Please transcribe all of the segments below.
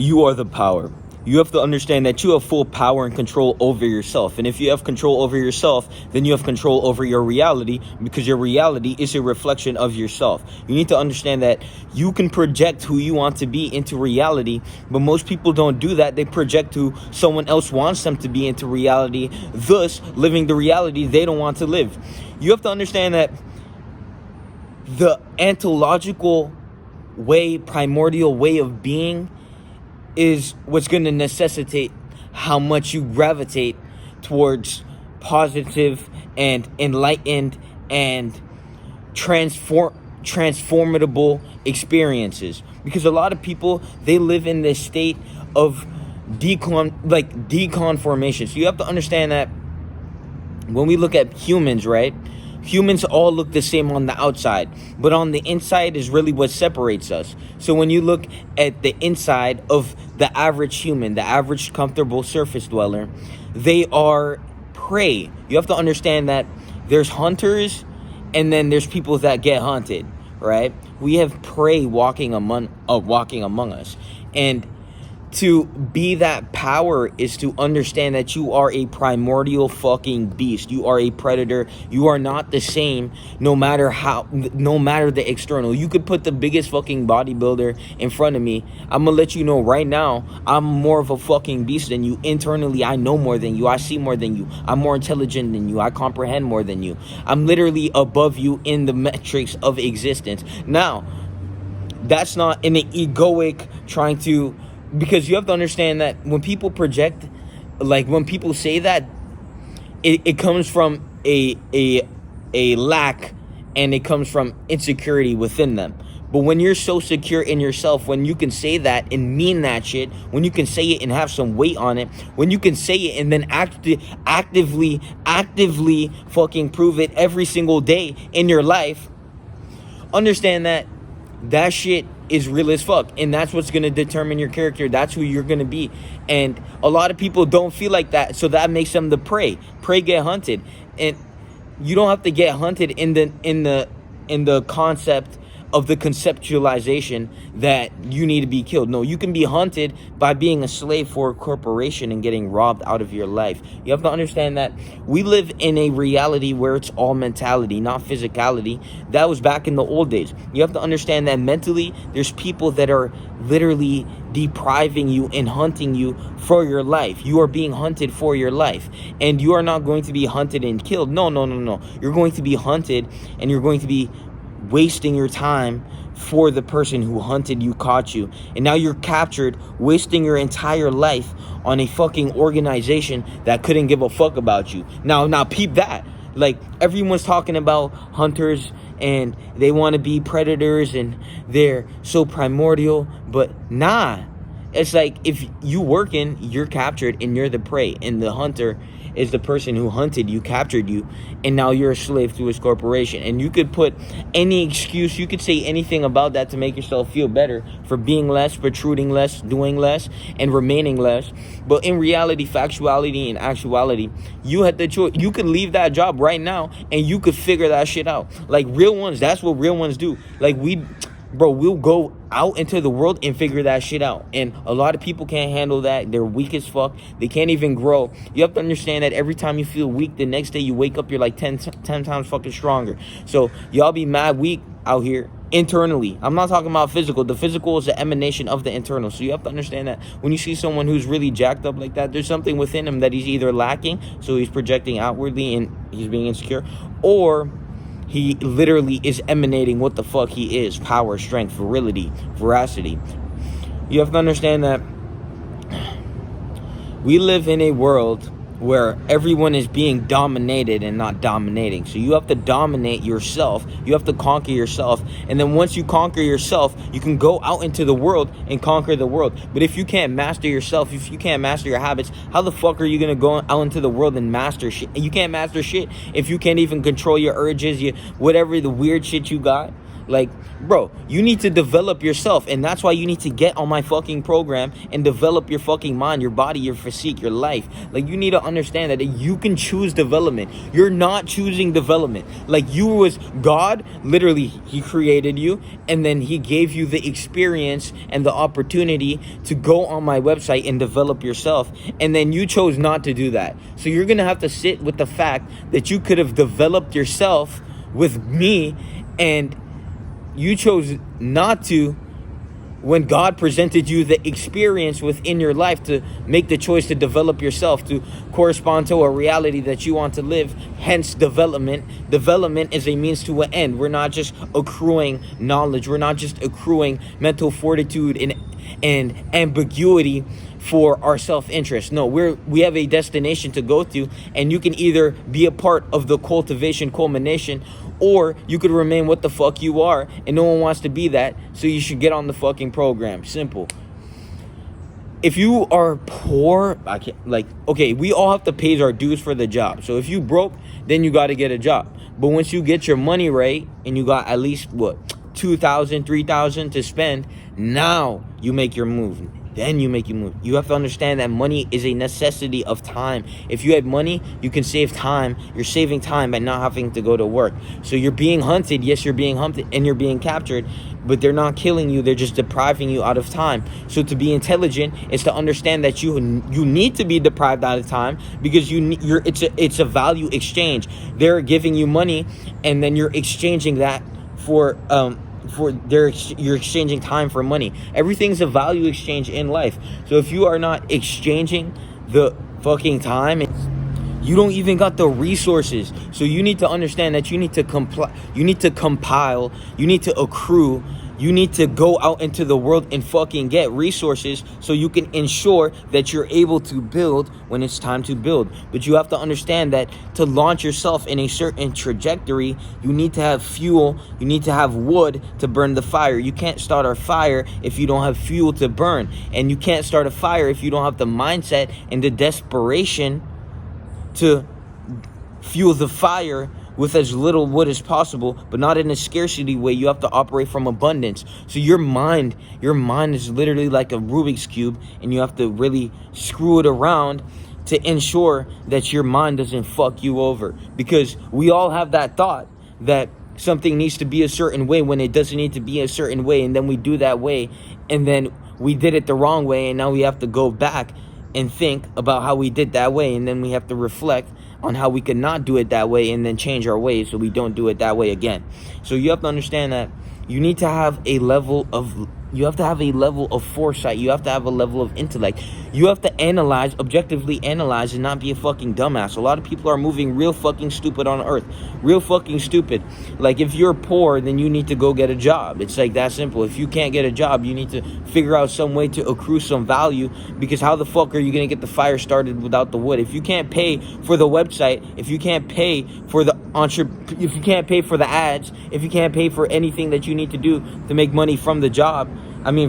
You are the power. You have to understand that you have full power and control over yourself. And if you have control over yourself, then you have control over your reality, because your reality is a reflection of yourself. You need to understand that you can project who you want to be into reality, but most people don't do that. They project who someone else wants them to be into reality, thus living the reality they don't want to live. You have to understand that the ontological way, primordial way of being is what's going to necessitate how much you gravitate towards positive and enlightened and transformable experiences. Because a lot of people, they live in this state of deconformation. So you have to understand that when we look at humans, right? Humans all look the same on the outside, but on the inside is really what separates us. So when you look at the inside of the average human, the average comfortable surface dweller, they are prey. You have to understand that there's hunters and then there's people that get hunted, right? We have prey walking among us. And to be that power is to understand that you are a primordial fucking beast. You are a predator. You are not the same no matter the external. You could put the biggest fucking bodybuilder in front of me. I'm gonna let you know right now, I'm more of a fucking beast than you. Internally, I know more than you. I see more than you. I'm more intelligent than you. I comprehend more than you. I'm literally above you in the metrics of existence. Now, that's not in an egoic trying to... Because you have to understand that when people project, like when people say that, it comes from a lack, and it comes from insecurity within them. But when you're so secure in yourself, when you can say that and mean that shit, when you can say it and have some weight on it, when you can say it and then actively fucking prove it every single day in your life, understand that that shit is real as fuck, and that's what's going to determine your character. That's who you're going to be. And a lot of people don't feel like that, so that makes them the prey get hunted. And you don't have to get hunted in the concept of the conceptualization that you need to be killed. No, you can be hunted by being a slave for a corporation and getting robbed out of your life. You have to understand that we live in a reality where it's all mentality, not physicality. That was back in the old days. You have to understand that mentally, there's people that are literally depriving you and hunting you for your life. You are being hunted for your life, and you are not going to be hunted and killed. No. You're going to be hunted, and you're going to be wasting your time for the person who hunted you, caught you, and now you're captured, wasting your entire life on a fucking organization that couldn't give a fuck about you. Now peep that. Like, everyone's talking about hunters and they want to be predators and they're so primordial, but nah. It's like, if you working, you're captured and you're the prey, and the hunter is the person who hunted you, captured you, and now you're a slave to his corporation. And you could put any excuse, you could say anything about that to make yourself feel better for being less, protruding less, doing less, and remaining less. But in reality, factuality, and actuality, you had the choice. You could leave that job right now and you could figure that shit out. Like, real ones, that's what real ones do. Like, we'll go out into the world and figure that shit out. And a lot of people can't handle that. They're weak as fuck. They can't even grow. You have to understand that every time you feel weak, the next day you wake up, you're like 10 times fucking stronger. So y'all be mad weak out here internally. I'm not talking about physical. The physical is the emanation of the internal. So you have to understand that when you see someone who's really jacked up like that, there's something within him that he's either lacking, so he's projecting outwardly and he's being insecure, or he literally is emanating what the fuck he is: power, strength, virility, veracity. You have to understand that we live in a world where everyone is being dominated and not dominating. So you have to dominate yourself. You have to conquer yourself. And then once you conquer yourself, you can go out into the world and conquer the world. But if you can't master yourself, if you can't master your habits, how the fuck are you going to go out into the world and master shit? You can't master shit if you can't even control your urges, whatever the weird shit you got. Like, bro, you need to develop yourself, and that's why you need to get on my fucking program and develop your fucking mind, your body, your physique, your life. Like, you need to understand that you can choose development. You're not choosing development. Like, you was God, literally, he created you, and then he gave you the experience and the opportunity to go on my website and develop yourself, and then you chose not to do that. So you're gonna have to sit with the fact that you could have developed yourself with me, and you chose not to when God presented you the experience within your life to make the choice to develop yourself, to correspond to a reality that you want to live. Hence development. Development is a means to an end. We're not just accruing knowledge. We're not just accruing mental fortitude and ambiguity for our self-interest. No, we have a destination to go to, and you can either be a part of the cultivation culmination, or you could remain what the fuck you are, and no one wants to be that, so you should get on the fucking program. Simple. If you are poor, okay, we all have to pay our dues for the job. So if you broke, then you got to get a job. But once you get your money right, and you got at least, $2,000, $3,000 to spend, now you make your move. Then you make your move. You have to understand that money is a necessity of time. If you had money, you can save time. You're saving time by not having to go to work. So you're being hunted. Yes, you're being hunted and you're being captured, but they're not killing you. They're just depriving you out of time. So to be intelligent is to understand that you need to be deprived out of time, because it's a value exchange. They're giving you money, and then you're exchanging that you're exchanging time for money. Everything's a value exchange in life. So if you are not exchanging the fucking time, you don't even got the resources. So you need to understand that you need to compile, you need to accrue, you need to go out into the world and fucking get resources so you can ensure that you're able to build when it's time to build. But you have to understand that to launch yourself in a certain trajectory, you need to have fuel, you need to have wood to burn the fire. You can't start a fire if you don't have fuel to burn. And you can't start a fire if you don't have the mindset and the desperation to fuel the fire with as little wood as possible, but not in a scarcity way. You have to operate from abundance. So your mind is literally like a Rubik's Cube, and you have to really screw it around to ensure that your mind doesn't fuck you over. Because we all have that thought that something needs to be a certain way when it doesn't need to be a certain way, and then we do that way, and then we did it the wrong way, and now we have to go back and think about how we did that way, and then we have to reflect on how we could not do it that way, and then change our ways so we don't do it that way again. So you have to understand that you need to have a level of foresight. You have to have a level of intellect. You have to objectively analyze, and not be a fucking dumbass. A lot of people are moving real fucking stupid on earth. Real fucking stupid. Like, if you're poor, then you need to go get a job. It's like that simple. If you can't get a job, you need to figure out some way to accrue some value, because how the fuck are you going to get the fire started without the wood? If you can't pay for the website, if you can't pay for if you can't pay for the ads, if you can't pay for anything that you need to do to make money from the job,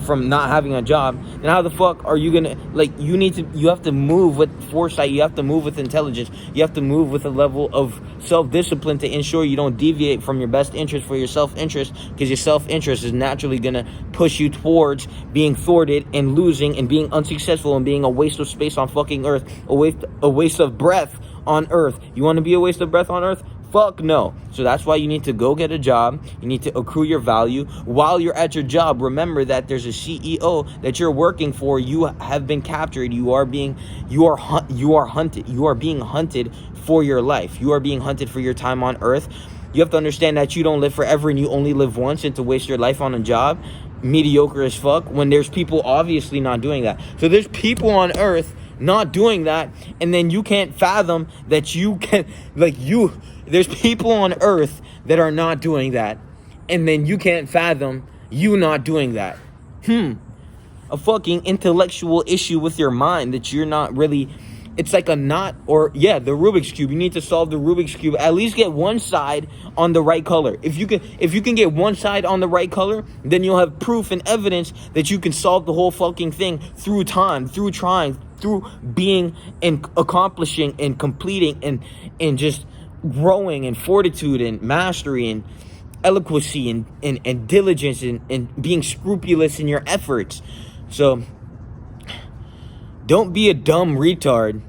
from not having a job, then how the fuck are you gonna, you have to move with foresight, you have to move with intelligence, you have to move with a level of self-discipline to ensure you don't deviate from your best interest for your self-interest, because your self-interest is naturally gonna push you towards being thwarted and losing and being unsuccessful and being a waste of space on fucking earth, a waste of breath on earth. You want to be a waste of breath on earth? Fuck no. So that's why you need to go get a job. You need to accrue your value. While you're at your job, remember that there's a CEO that you're working for. You have been captured. You are hunted. You are being hunted for your life. You are being hunted for your time on earth. You have to understand that you don't live forever, and you only live once, and to waste your life on a job, mediocre as fuck, when there's people obviously not doing that. So there's people on earth not doing that, and then you can't fathom that you can, there's people on earth that are not doing that, and then you can't fathom you not doing that. A fucking intellectual issue with your mind that you're not really, it's like a knot, or the Rubik's Cube. You need to solve the Rubik's Cube. At least get one side on the right color. If you can get one side on the right color, then you'll have proof and evidence that you can solve the whole fucking thing through time, through trying, through being and accomplishing and completing and just growing and fortitude and mastery eloquency and diligence and being scrupulous in your efforts. So don't be a dumb retard.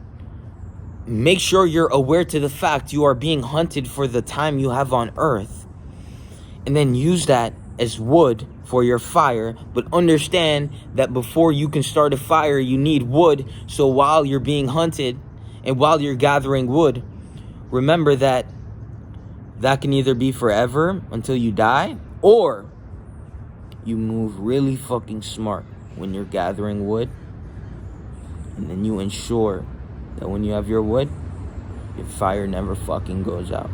Make sure you're aware to the fact you are being hunted for the time you have on earth, and then use that as wood for your fire. But understand that before you can start a fire, you need wood. So while you're being hunted and while you're gathering wood, remember that can either be forever until you die, or you move really fucking smart when you're gathering wood, and then you ensure that when you have your wood, your fire never fucking goes out.